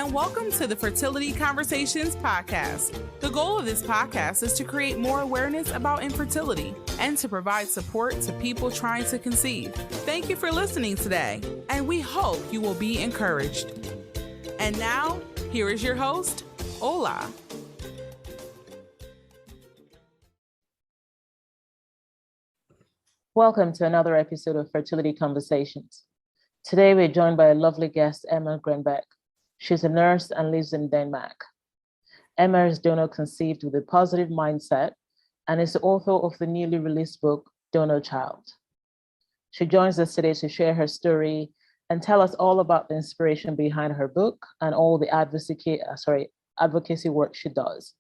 and welcome to the Fertility Conversations podcast. The goal of this podcast is to create more awareness about infertility and to provide support to people trying to conceive. Thank you for listening today, and we hope you will be encouraged. And now, here is your host, Ola. Welcome to another episode of Fertility Conversations. Today, we're joined by a lovely guest, Emma Grenbaek. She's a nurse and lives in Denmark. Emma is donor conceived with a positive mindset and is the author of the newly released book, Donor Child. She joins us today to share her story and tell us all about the inspiration behind her book and all the advocacy work she does.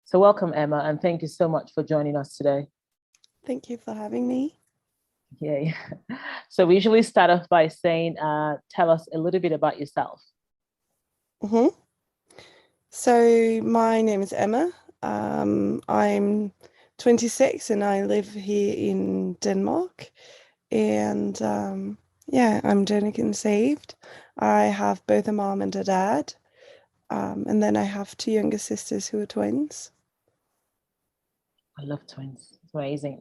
So welcome, Emma, and thank you so much for joining us today. Thank you for having me. Yay. So we usually start off by saying, tell us a little bit about yourself. So my name is Emma. I'm 26 and I live here in Denmark. And I'm donor conceived. I have both a mom and a dad. And then I have two younger sisters who are twins. I love twins. It's amazing.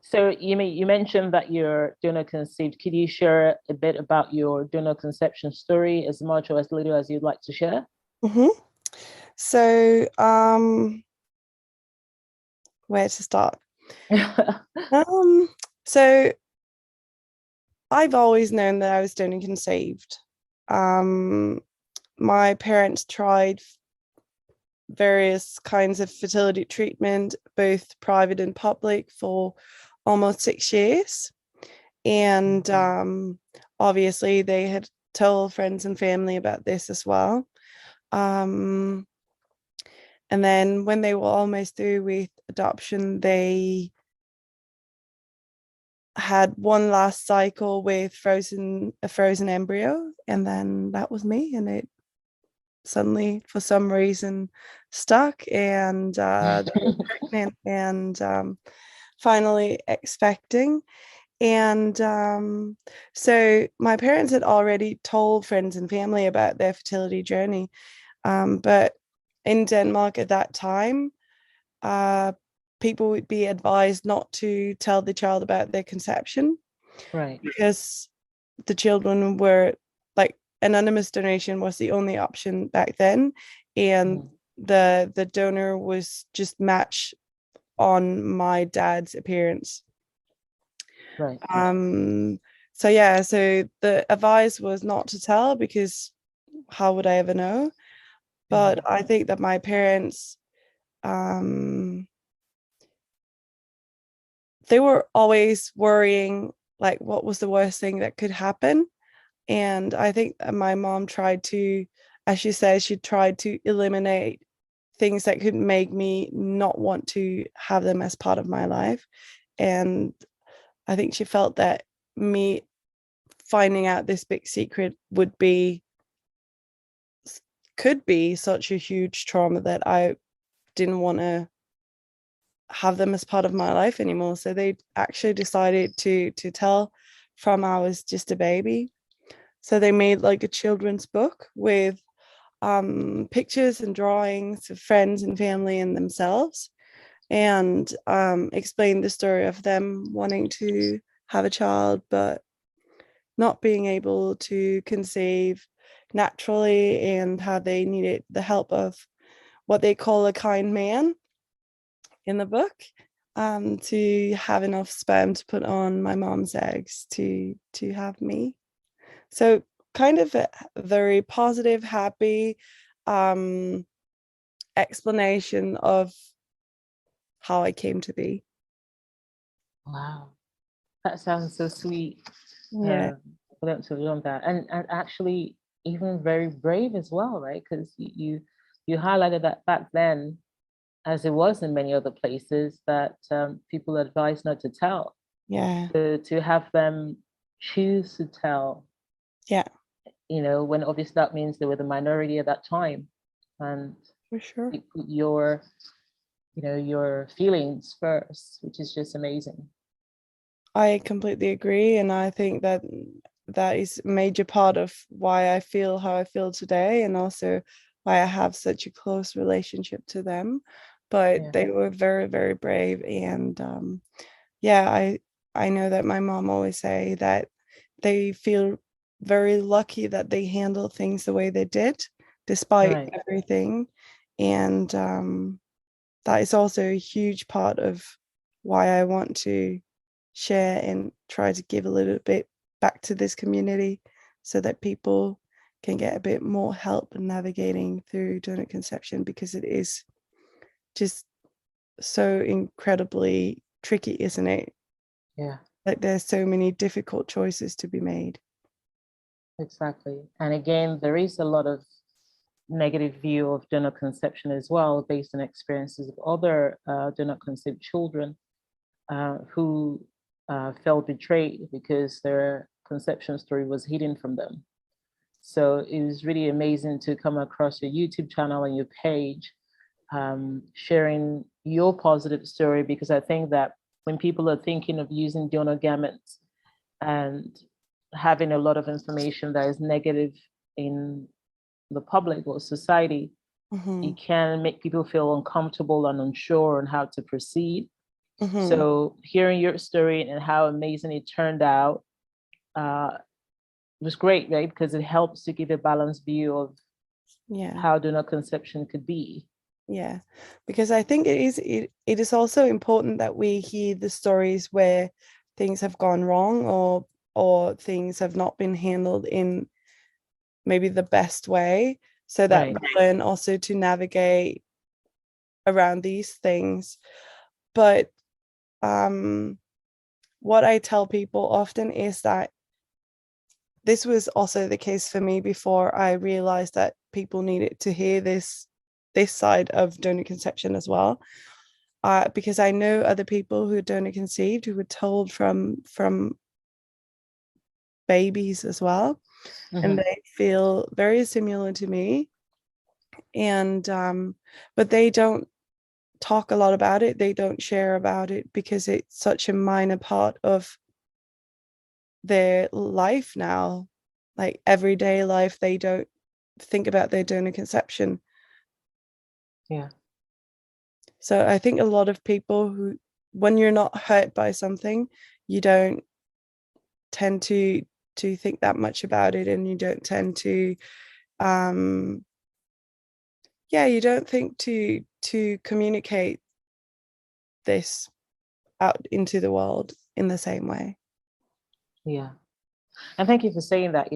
So you mentioned that you're donor conceived. Could you share a bit about your donor conception story, as much or as little as you'd like to share? So where to start? So I've always known that I was donor conceived. My parents tried various kinds of fertility treatment, both private and public, for almost 6 years. And obviously they had told friends and family about this as well. And then when they were almost through with adoption, they had one last cycle with a frozen embryo, and then that was me, and it suddenly for some reason stuck, and they were pregnant and finally expecting. And so my parents had already told friends and family about their fertility journey, but in Denmark at that time, people would be advised not to tell the child about their conception, right? Because the children were like, anonymous donation was the only option back then, and the donor was just matched on my dad's appearance. Right. So the advice was not to tell, because how would I ever know? But I think that my parents, they were always worrying, like, what was the worst thing that could happen. And I think my mom tried to, as she says, she tried to eliminate things that could make me not want to have them as part of my life. And I think she felt that me finding out this big secret could be such a huge trauma that I didn't want to have them as part of my life anymore. So they actually decided to tell from I was just a baby. So they made like a children's book with pictures and drawings of friends and family and themselves, and explained the story of them wanting to have a child but not being able to conceive naturally, and how they needed the help of what they call a kind man in the book, to have enough sperm to put on my mom's eggs to have me. So kind of a very positive, happy explanation of how I came to be. Wow, that sounds so sweet. Yeah. For them to learn that, and actually even very brave as well, right? Because you highlighted that back then, as it was in many other places, that people are advised not to tell. Yeah. To have them choose to tell. Yeah. When obviously that means they were the minority at that time, and for sure, you put your feelings first, which is just amazing. I completely agree, and I think that that is a major part of why I feel how I feel today, and also why I have such a close relationship to them. But they were very, very brave. And I know that my mom always say that they feel very lucky that they handled things the way they did, despite everything. And that is also a huge part of why I want to share and try to give a little bit back to this community, so that people can get a bit more help in navigating through donor conception, because it is just so incredibly tricky, isn't it? Yeah, Like, there's so many difficult choices to be made. exactly. And again, there is a lot of negative view of donor conception as well, based on experiences of other donor conceived children who felt betrayed because their conception story was hidden from them. So it was really amazing to come across your YouTube channel and your page, sharing your positive story, because I think that when people are thinking of using donor gametes and having a lot of information that is negative in the public or society, it can make people feel uncomfortable and unsure on how to proceed. So hearing your story and how amazing it turned out was great, right? Because it helps to give a balanced view of how donor conception could be. Yeah, because I think it is also important that we hear the stories where things have gone wrong, or things have not been handled in maybe the best way, so that we learn also to navigate around these things. But what I tell people often is that this was also the case for me before I realized that people needed to hear this side of donor conception as well, because I know other people who are donor conceived who were told from babies as well, and they feel very similar to me. And but they don't talk a lot about it. They don't share about it because it's such a minor part of their life now, like everyday life. They don't think about their donor conception. Yeah. So I think a lot of people who, when you're not hurt by something, you don't tend to think that much about it, and you don't tend to you don't think to communicate this out into the world in the same way. Yeah. And thank you for saying that,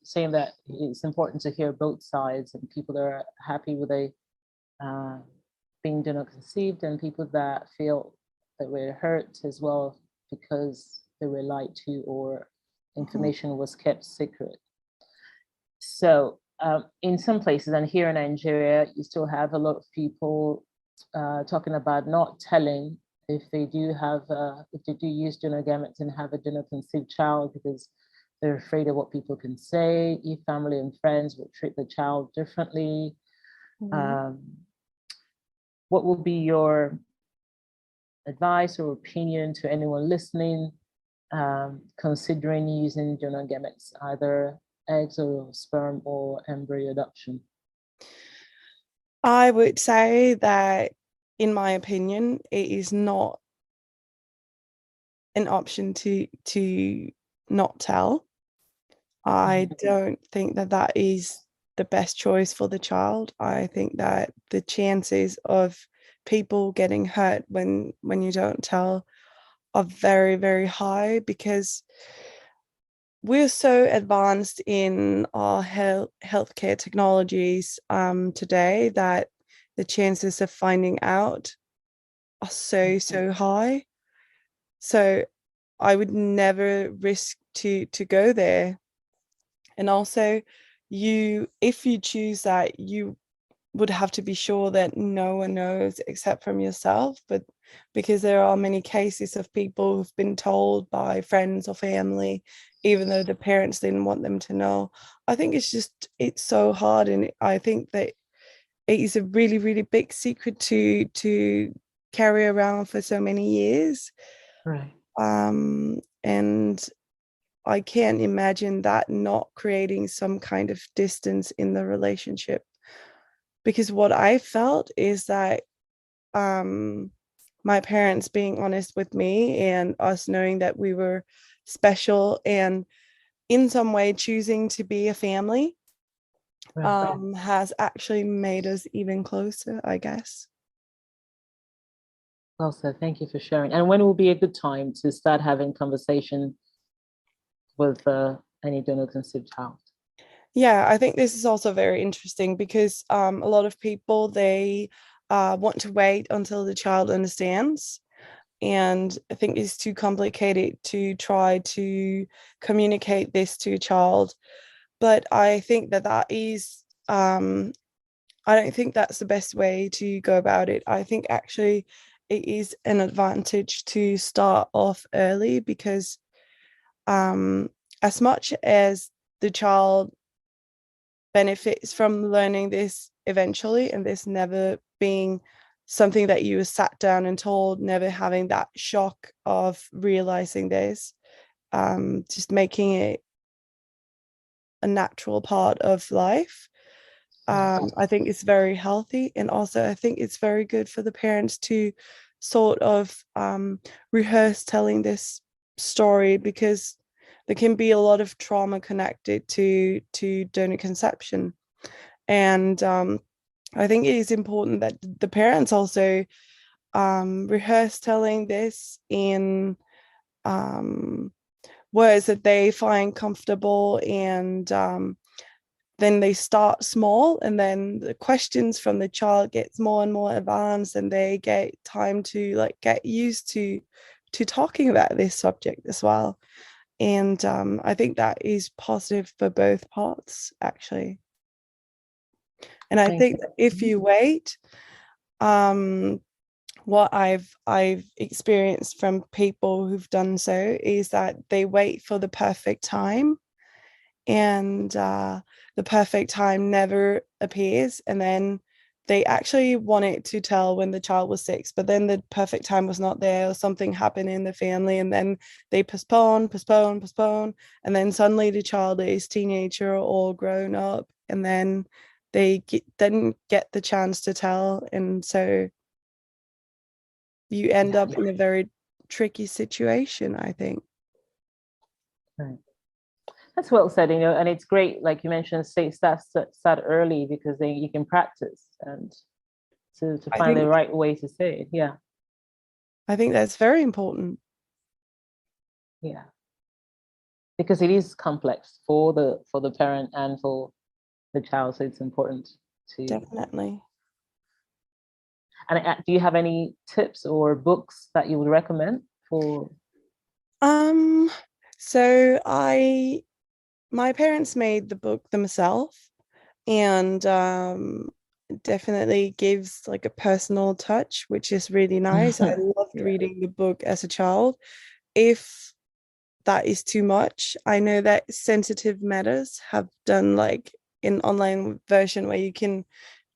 saying that it's important to hear both sides, and people that are happy with being donor conceived, and people that feel that were hurt as well because they were lied to or information was kept secret. So in some places, and here in Nigeria, you still have a lot of people talking about not telling if they do use donor gametes and have a donor conceived child, because they're afraid of what people can say, if family and friends will treat the child differently. What will be your advice or opinion to anyone listening, considering using donor gametes, either eggs or sperm or embryo adoption? I would say that, in my opinion, it is not an option to not tell. I don't think that is the best choice for the child. I think that the chances of people getting hurt when you don't tell are very, very high, because we're so advanced in our healthcare technologies today that the chances of finding out are so high. So I would never risk to go there. And also, if you choose that, you would have to be sure that no one knows except from yourself. But because there are many cases of people who've been told by friends or family, even though the parents didn't want them to know, I think it's so hard. And I think that it is a really, really big secret to carry around for so many years. Right. And I can't imagine that not creating some kind of distance in the relationship. Because what I felt is that my parents being honest with me and us knowing that we were special and in some way choosing to be a family has actually made us even closer, I guess. Well said. Thank you for sharing. And when will be a good time to start having conversation with any donor conceived child? Yeah, I think this is also very interesting because a lot of people, they want to wait until the child understands. And I think it's too complicated to try to communicate this to a child. But I think that is, I don't think that's the best way to go about it. I think actually it is an advantage to start off early because as much as the child benefits from learning this eventually and this never being something that you were sat down and told, never having that shock of realizing this, just making it a natural part of life. I think it's very healthy, and also I think it's very good for the parents to sort of rehearse telling this story, because there can be a lot of trauma connected to donor conception. And I think it is important that the parents also rehearse telling this in words that they find comfortable, and then they start small, and then the questions from the child gets more and more advanced, and they get time to like get used to talking about this subject as well. And I think that is positive for both parts, actually. And I think that if you wait, what I've experienced from people who've done so is that they wait for the perfect time, and the perfect time never appears, and then they actually wanted to tell when the child was 6, but then the perfect time was not there, or something happened in the family, and then they postpone, and then suddenly the child is teenager or grown up, and then they didn't get the chance to tell, and so you end up in a very tricky situation, I think. Right. That's well said, and it's great, like you mentioned, start early, because then you can practice and to find the right way to say it. Yeah. I think that's very important. Yeah. Because it is complex for the parent and for the child, so it's important to definitely. And do you have any tips or books that you would recommend for? So my parents made the book themselves, and definitely gives like a personal touch, which is really nice. I loved reading the book as a child. If that is too much, I know that Sensitive Matters have done like an online version where you can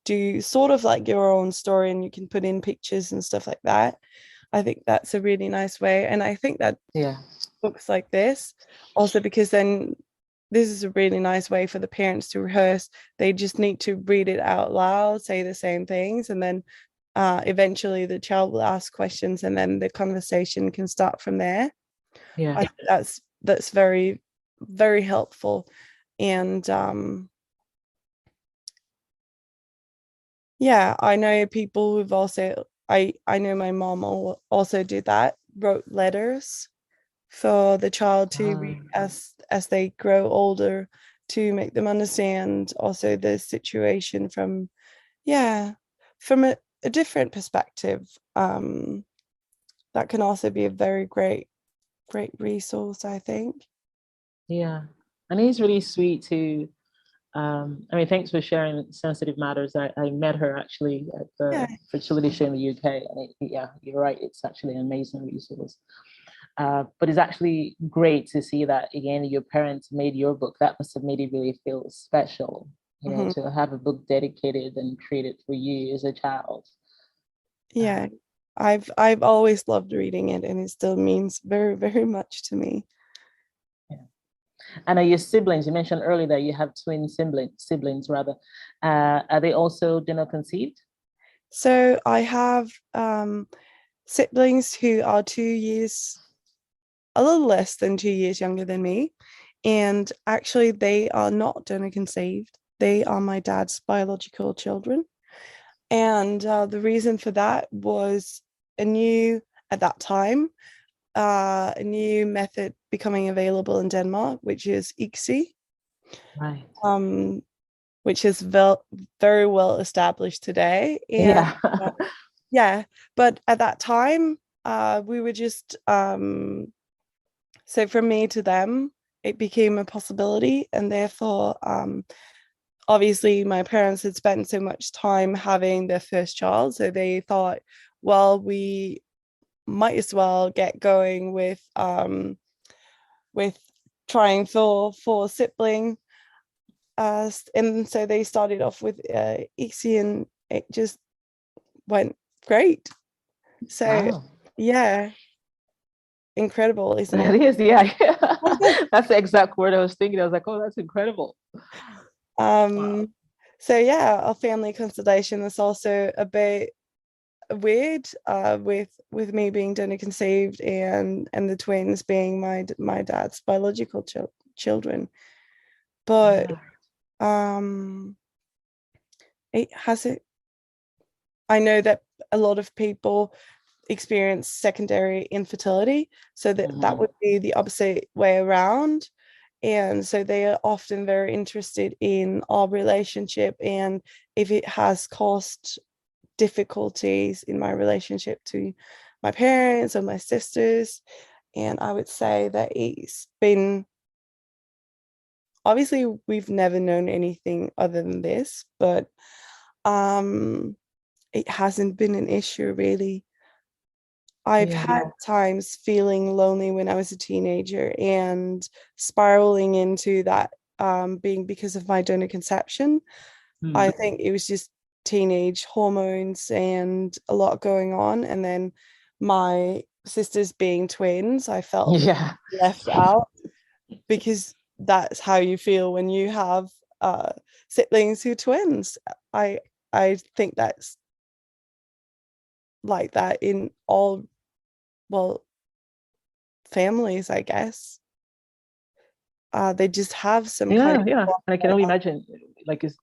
do sort of like your own story, and you can put in pictures and stuff like that. I think that's a really nice way. And I think that books like this also, because then this is a really nice way for the parents to rehearse. They just need to read it out loud, say the same things, and then eventually the child will ask questions, and then the conversation can start from there. Yeah, I think that's very, very helpful. And yeah, I know people who've also, I know my mom also did that, wrote letters for the child to read as they grow older, to make them understand also the situation from a different perspective. That can also be a very great resource, I think. Yeah, and it's really sweet to thanks for sharing Sensitive Matters. I met her actually at the fertility show in the UK, and you're right, it's actually an amazing resource. But it's actually great to see that, again, your parents made your book. That must have made it really feel special, to have a book dedicated and created for you as a child. Yeah, I've always loved reading it, and it still means very, very much to me. Yeah. And are your siblings, you mentioned earlier that you have twin siblings rather. Are they also donor conceived? So I have siblings who are 2 years, a little less than 2 years younger than me. And actually, they are not donor conceived. They are my dad's biological children. And the reason for that was at that time, a new method becoming available in Denmark, which is ICSI, Right. which is very well established today. And Yeah. yeah, but at that time, we were just so from me to them, it became a possibility, and therefore, obviously, my parents had spent so much time having their first child, so they thought, well, we might as well get going with trying for sibling, and so they started off with ICSI, and it just went great. So Wow. yeah, incredible, isn't That it? is, yeah. That's the exact word I was thinking. I was like, oh, that's incredible. Wow. So yeah, our family constellation is also a bit weird, with me being donor conceived and the twins being my dad's biological children. But Yeah. it has it. I know that a lot of people experience secondary infertility, so that would be the opposite way around. And so they are often very interested in our relationship and if it has caused difficulties in my relationship to my parents or my sisters. And I would say that it's been, obviously we've never known anything other than this, but it hasn't been an issue really. I've Yeah. had times feeling lonely when I was a teenager and spiraling into that, being because of my donor conception. I think it was just teenage hormones and a lot going on. And then my sisters being twins, I felt Yeah. left out because that's how you feel when you have siblings who are twins. I think that's like that in all, well, families, I guess. They just have some kind Yeah, of, yeah. And I can only imagine, like, it's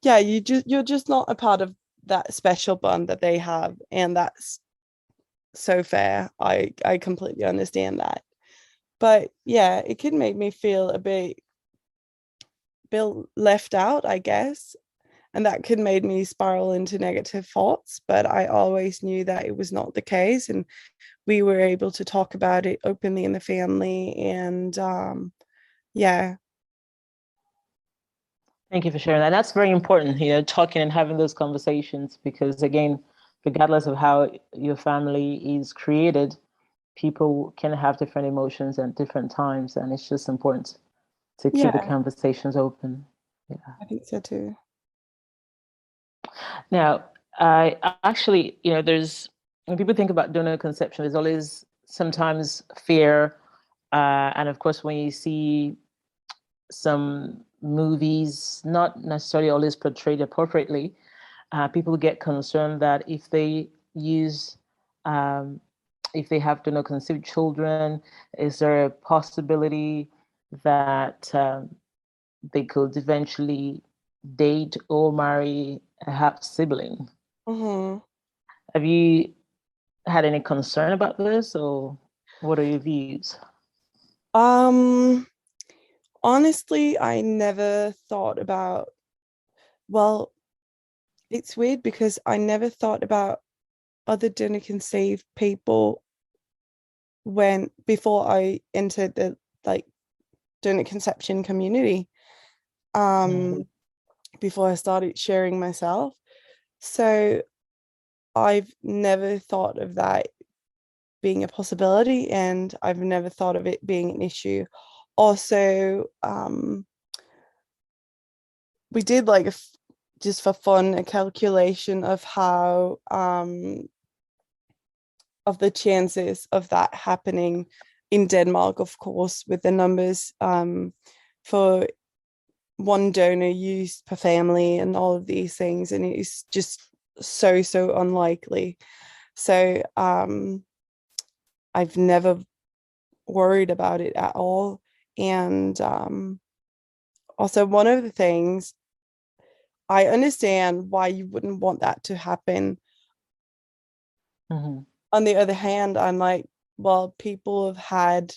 yeah, you're just not a part of that special bond that they have, and that's so fair. I completely understand that. But yeah, it could make me feel a bit left out, I guess. And that could make me spiral into negative thoughts. But I always knew that it was not the case. And we were able to talk about it openly in the family. And yeah. thank you for sharing that. That's very important, talking and having those conversations, because again, regardless of how your family is created, people can have different emotions at different times, and it's just important to keep the Yeah, conversations open. Yeah. I think so too. Now, I actually, there's when people think about donor conception, there's always sometimes fear, and of course, when you see some movies not necessarily always portrayed appropriately, people get concerned that use, um, if they have donor conceived children, is there a possibility that they could eventually date or marry a half sibling? Mm-hmm. Have you had any concern about this, or what are your views? Um, Honestly, I never thought about, well, it's weird because I never thought about other donor conceived people when before I entered the like donor conception community. Mm. Um, Before I started sharing myself. So I've never thought of that being a possibility, and I've never thought of it being an issue. Also, we did like just for fun a calculation of how of the chances of that happening in Denmark, of course, with the numbers for one donor used per family and all of these things, and it's just so unlikely. So I've never worried about it at all. And also, one of the things, I understand why you wouldn't want that to happen. Mm-hmm. On the other hand, I'm like, well, people have had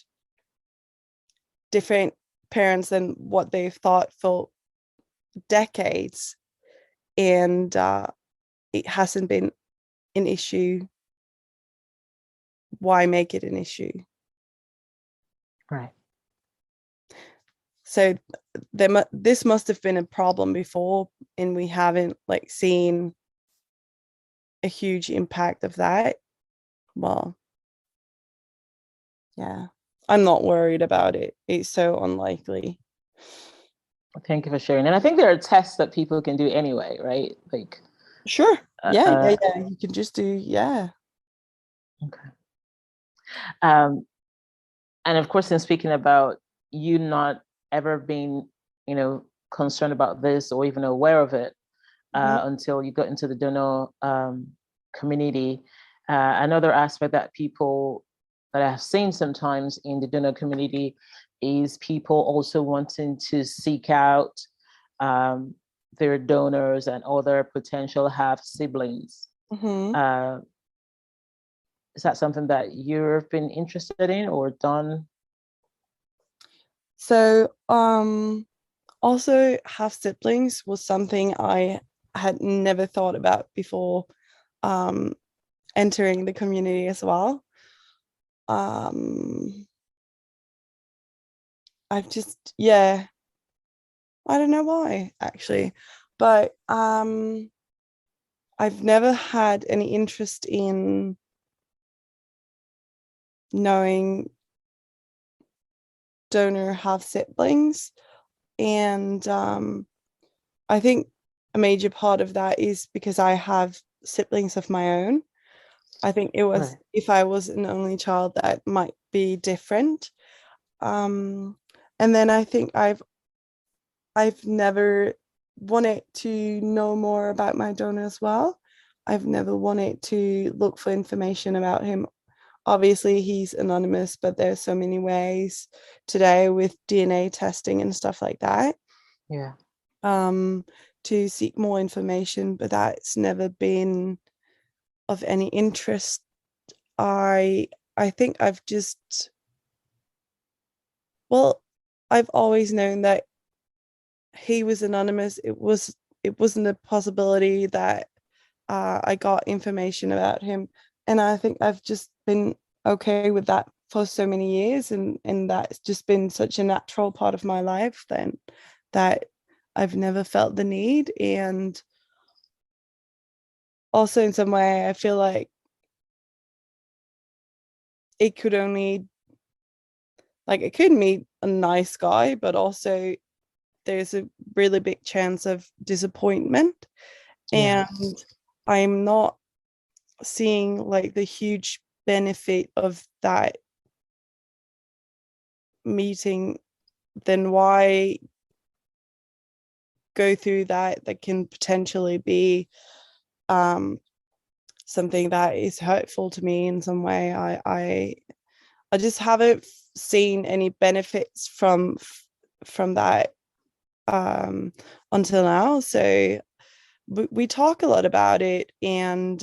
different parents than what they've thought for decades, and it hasn't been an issue. Why make it an issue? Right. So this must have been a problem before, and we haven't like seen a huge impact of that. Well, yeah, I'm not worried about it. It's so unlikely. Thank you for sharing. And I think there are tests that people can do anyway, right? Like, Sure. Yeah. You can just do, yeah. Okay. And of course, in speaking about you not ever being, concerned about this or even aware of it until you got into the donor community. Another aspect that people that I've seen sometimes in the donor community is people also wanting to seek out their donors and other potential half siblings. Is that something that you've been interested in or done? So also half siblings was something I had never thought about before entering the community as well. I've just, yeah, I don't know why actually, but I've never had any interest in knowing donor half siblings, and I think a major part of that is because I have siblings of my own. I think it was Right. if I was an only child, that might be different. And then I think I've never wanted to know more about my donor as well. I've never wanted to look for information about him. Obviously, he's anonymous, but there's so many ways today with DNA testing and stuff like that. Yeah. To seek more information, but that's never been of any interest. I think I've just, well, I've always known that he was anonymous. It wasn't a possibility that I got information about him, and I think I've just been okay with that for so many years, and that's just been such a natural part of my life then that I've never felt the need. And also in some way I feel like it could meet a nice guy, but also there's a really big chance of disappointment. Yes. And I'm not seeing like the huge benefit of that meeting. Then why go through that can potentially be something that is hurtful to me in some way? I just haven't seen any benefits from that until now. So we talk a lot about it, and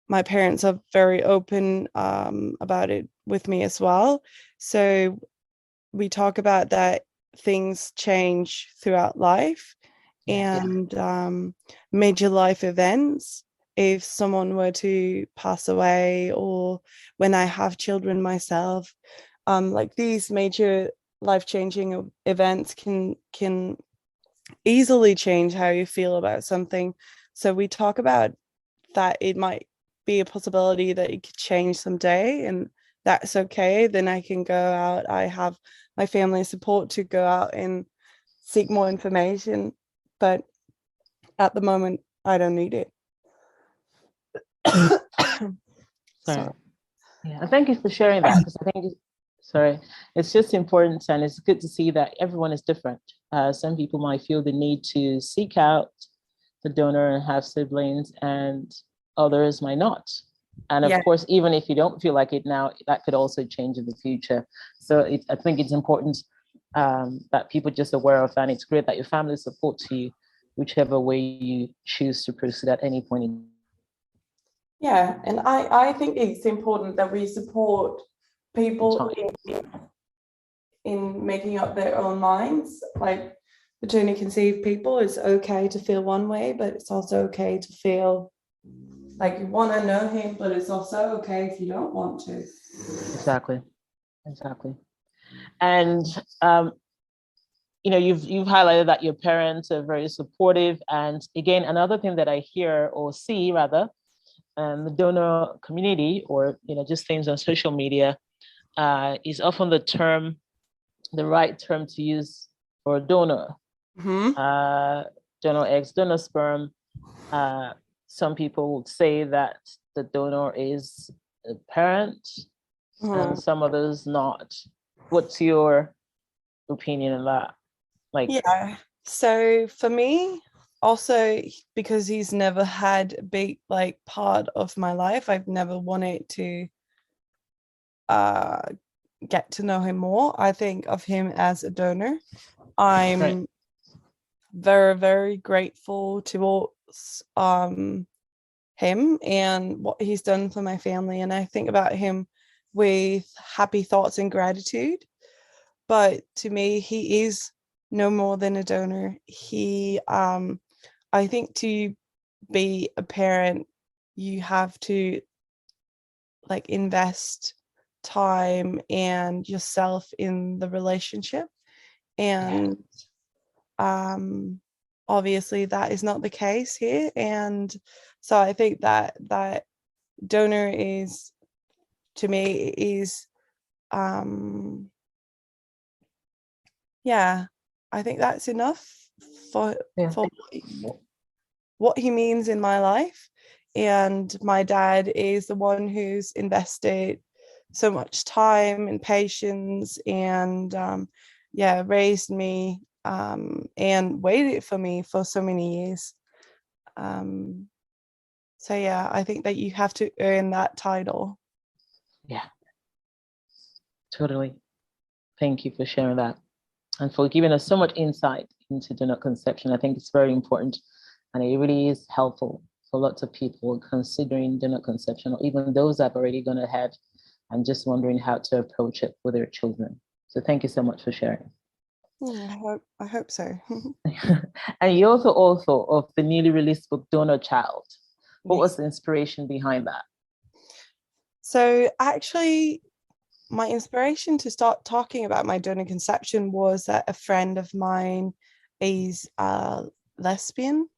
my parents are very open about it with me as well. So we talk about that things change throughout life, and major life events. If someone were to pass away, or when I have children myself, like these major life-changing events can easily change how you feel about something. So we talk about that it might be a possibility that it could change someday, and that's okay. Then I can go out. I have my family support to go out and seek more information, but at the moment I don't need it. Sorry. Yeah, and thank you for sharing that, because I think, sorry, it's just important, and it's good to see that everyone is different. Some people might feel the need to seek out the donor and have siblings, and others might not. And of Yeah. course, even if you don't feel like it now, that could also change in the future. So I think it's important that people just aware of that. And it's great that your family supports you, whichever way you choose to proceed at any point in Yeah, and I think it's important that we support people time. in making up their own minds. Like maternally conceived people, it's okay to feel one way, but it's also okay to feel like you want to know him, but it's also okay if you don't want to. Exactly. Exactly. And you've highlighted that your parents are very supportive. And again, another thing that I hear or see rather, the donor community, or just things on social media, is often the right term to use for donor. Donor eggs, donor sperm. Some people would say that the donor is a parent, and some others not. What's your opinion on that? Yeah. So for me, also because he's never had a big part of my life, I've never wanted to get to know him more. I think of him as a donor. I'm Right. very, very grateful towards him and what he's done for my family. And I think about him with happy thoughts and gratitude. But to me, he is no more than a donor. I think to be a parent, you have to invest time and yourself in the relationship. And obviously that is not the case here. And so I think that donor is, to me, is yeah, I think that's enough for what he means in my life. And my dad is the one who's invested so much time and patience and raised me and waited for me for so many years. So yeah, I think that you have to earn that title. Yeah, totally. Thank you for sharing that and for giving us so much insight into donor conception. I think it's very important, and it really is helpful for lots of people considering donor conception, or even those that have already gone ahead and just wondering how to approach it with their children. So thank you so much for sharing. I hope so. And you also of the newly released book, Donor Child. What was the inspiration behind that? So actually, my inspiration to start talking about my donor conception was that a friend of mine is a lesbian,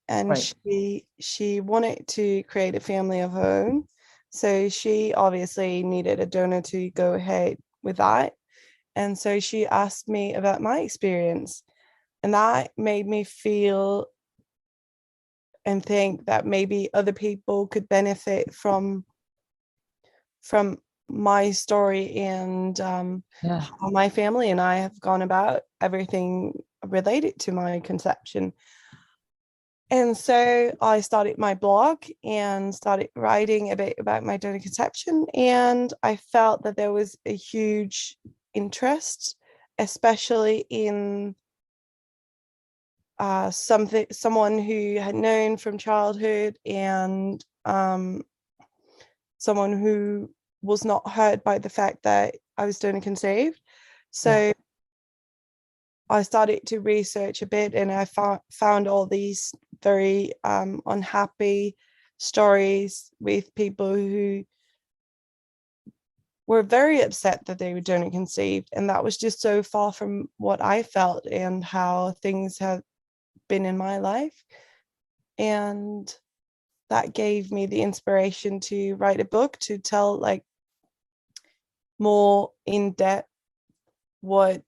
and Right. she wanted to create a family of her own. So she obviously needed a donor to go ahead with that. And so she asked me about my experience. And that made me feel and think that maybe other people could benefit from my story and how my family and I have gone about everything related to my conception. And so I started my blog and started writing a bit about my donor conception. And I felt that there was a huge interest, especially in someone who had known from childhood and someone who was not hurt by the fact that I was donor conceived. So I started to research a bit, and I found all these very unhappy stories with people who were very upset that they were donor conceived, and that was just so far from what I felt and how things have been in my life. And that gave me the inspiration to write a book to tell more in depth what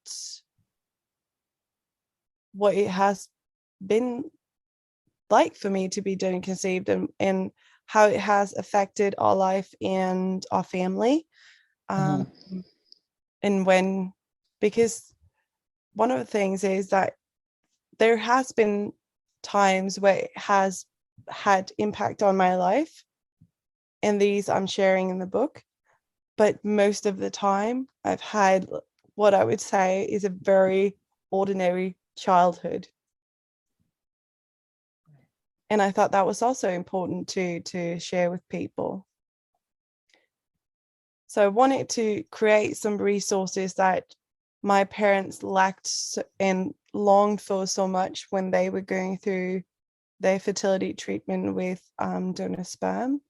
it has been like for me to be donor conceived, and how it has affected our life and our family. And because one of the things is that there has been times where it has had impact on my life, and these I'm sharing in the book, but most of the time I've had what I would say is a very ordinary childhood. And I thought that was also important to share with people. So I wanted to create some resources that my parents lacked and longed for so much when they were going through their fertility treatment with donor sperm.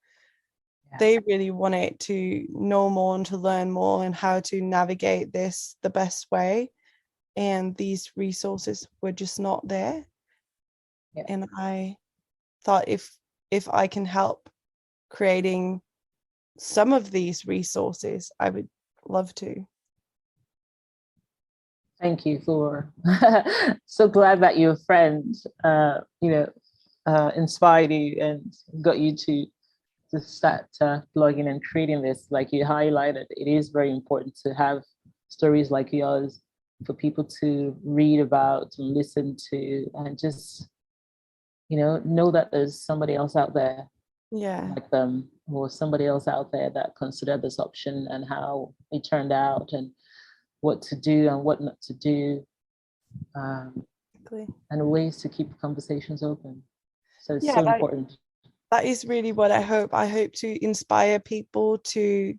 Yeah. They really wanted to know more and to learn more and how to navigate this the best way. And these resources were just not there. Yeah. And I thought if I can help creating some of these resources, I would love to. Thank you for so glad that your friend inspired you and got you to start blogging and creating this. Like you highlighted, it is very important to have stories like yours for people to read about, to listen to, and just know that there's somebody else out there like them, or somebody else out there that considered this option and how it turned out and what to do and what not to do, and ways to keep conversations open. So it's so important. That is really what I hope. I hope to inspire people to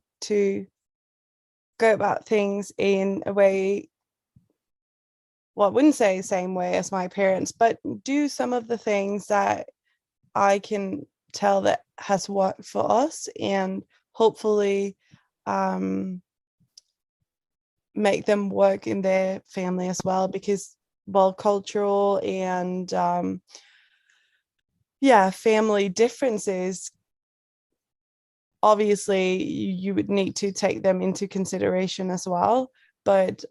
go about things in a way, well, I wouldn't say the same way as my parents, but do some of the things that I can tell that has worked for us, and hopefully make them work in their family as well, because cultural and family differences, obviously you would need to take them into consideration as well, but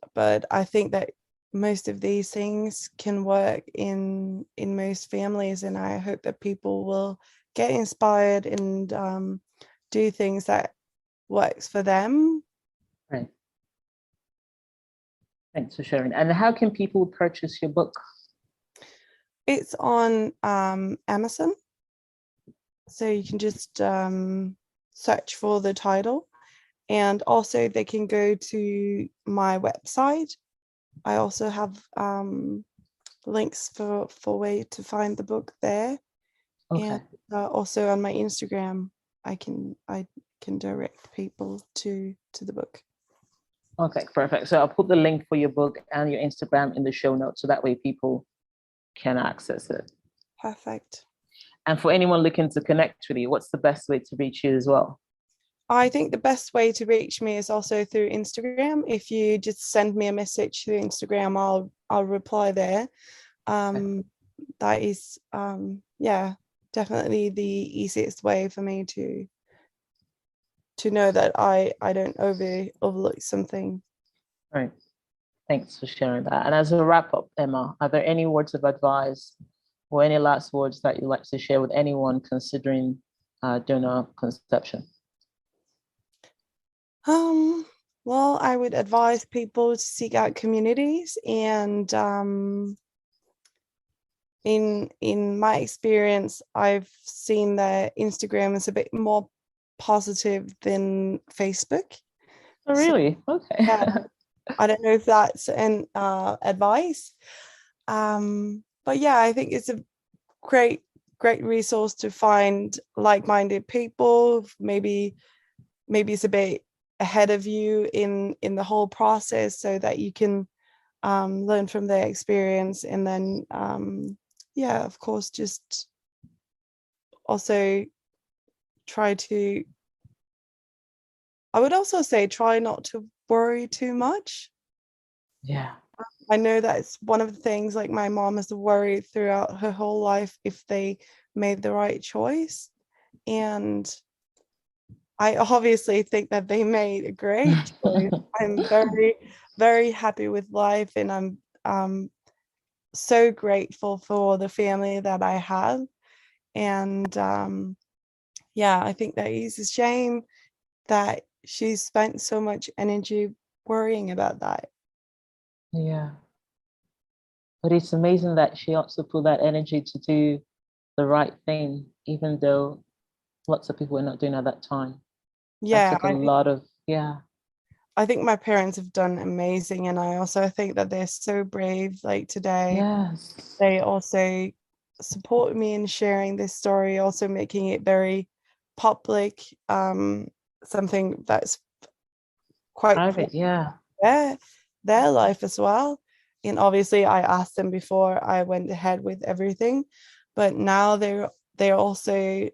I think that most of these things can work in most families, and I hope that people will get inspired and do things that works for them. Right. Thanks for sharing. And how can people purchase your book? It's on Amazon, so you can just search for the title, and also they can go to my website. I also have links for way to find the book there. Okay. And also on my Instagram, I can direct people to the book. Okay, perfect. So I'll put the link for your book and your Instagram in the show notes, so that way people can access it. Perfect. And for anyone looking to connect with you, what's the best way to reach you as well? I think the best way to reach me is also through Instagram. If you just send me a message through Instagram, I'll reply there. That is definitely the easiest way for me to know that I don't overlook something. Right. Thanks for sharing that. And as a wrap up, Emma, are there any words of advice or any last words that you'd like to share with anyone considering donor conception? Well, I would advise people to seek out communities, and in my experience, I've seen that Instagram is a bit more positive than Facebook. Oh, really? So, okay. I don't know if that's an advice, but yeah, I think it's a great resource to find like-minded people. Maybe it's a bit ahead of you in the whole process, so that you can learn from their experience, and then of course, just also I would also say try not to worry too much. Yeah, I know that's one of the things, like my mom has worried throughout her whole life if they made the right choice, and I obviously think that they made a great choice. I'm very, very happy with life, and I'm so grateful for the family that I have. And yeah, I think that is a shame that she spent so much energy worrying about that. Yeah. But it's amazing that she also put that energy to do the right thing, even though lots of people were not doing at that time. That Yeah, took a lot of, yeah. I think my parents have done amazing, and I also think that they're so brave. Like today, Yes. they also support me in sharing this story, also making it very public, something that's quite Private, yeah. their life as well. And obviously I asked them before I went ahead with everything, but now they're also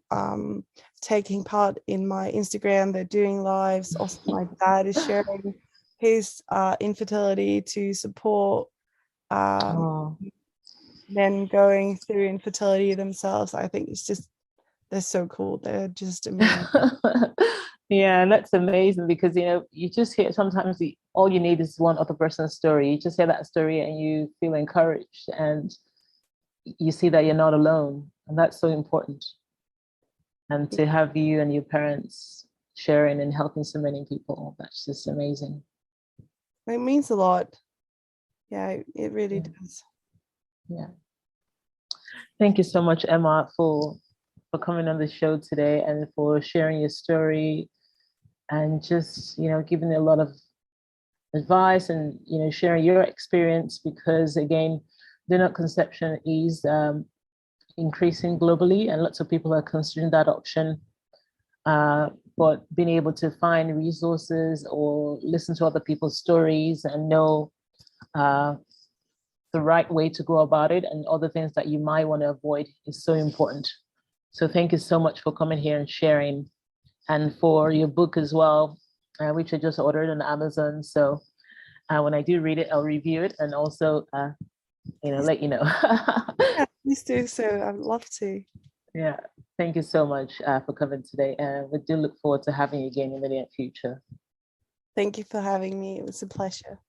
taking part in my Instagram. They're doing lives. Also my dad is sharing his infertility to support Oh. men going through infertility themselves. I think it's just, they're so cool. They're just amazing. Yeah, that's amazing because you just hear sometimes all you need is one other person's story. You just hear that story and you feel encouraged and you see that you're not alone, and that's so important. And to have you and your parents sharing and helping so many people, that's just amazing. It means a lot. Yeah, it really does. Yeah. Thank you so much, Emma, for coming on the show today and for sharing your story and just giving a lot of advice and sharing your experience, because again, donor conception is increasing globally and lots of people are considering that option, but being able to find resources or listen to other people's stories and know the right way to go about it and other things that you might want to avoid is so important. So thank you so much for coming here and sharing, and for your book as well, which I just ordered on Amazon. So when I do read it, I'll review it and also, let you know. Yeah, please do so. I'd love to. Yeah, thank you so much for coming today. And we do look forward to having you again in the near future. Thank you for having me. It was a pleasure.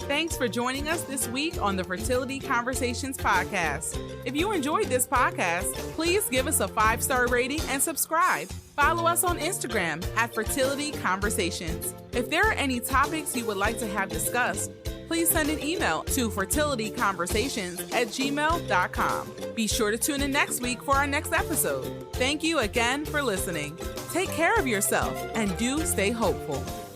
Thanks for joining us this week on the Fertility Conversations podcast. If you enjoyed this podcast, please give us a 5-star rating and subscribe. Follow us on Instagram at Fertility Conversations. If there are any topics you would like to have discussed, please send an email to fertilityconversations@gmail.com. Be sure to tune in next week for our next episode. Thank you again for listening. Take care of yourself and do stay hopeful.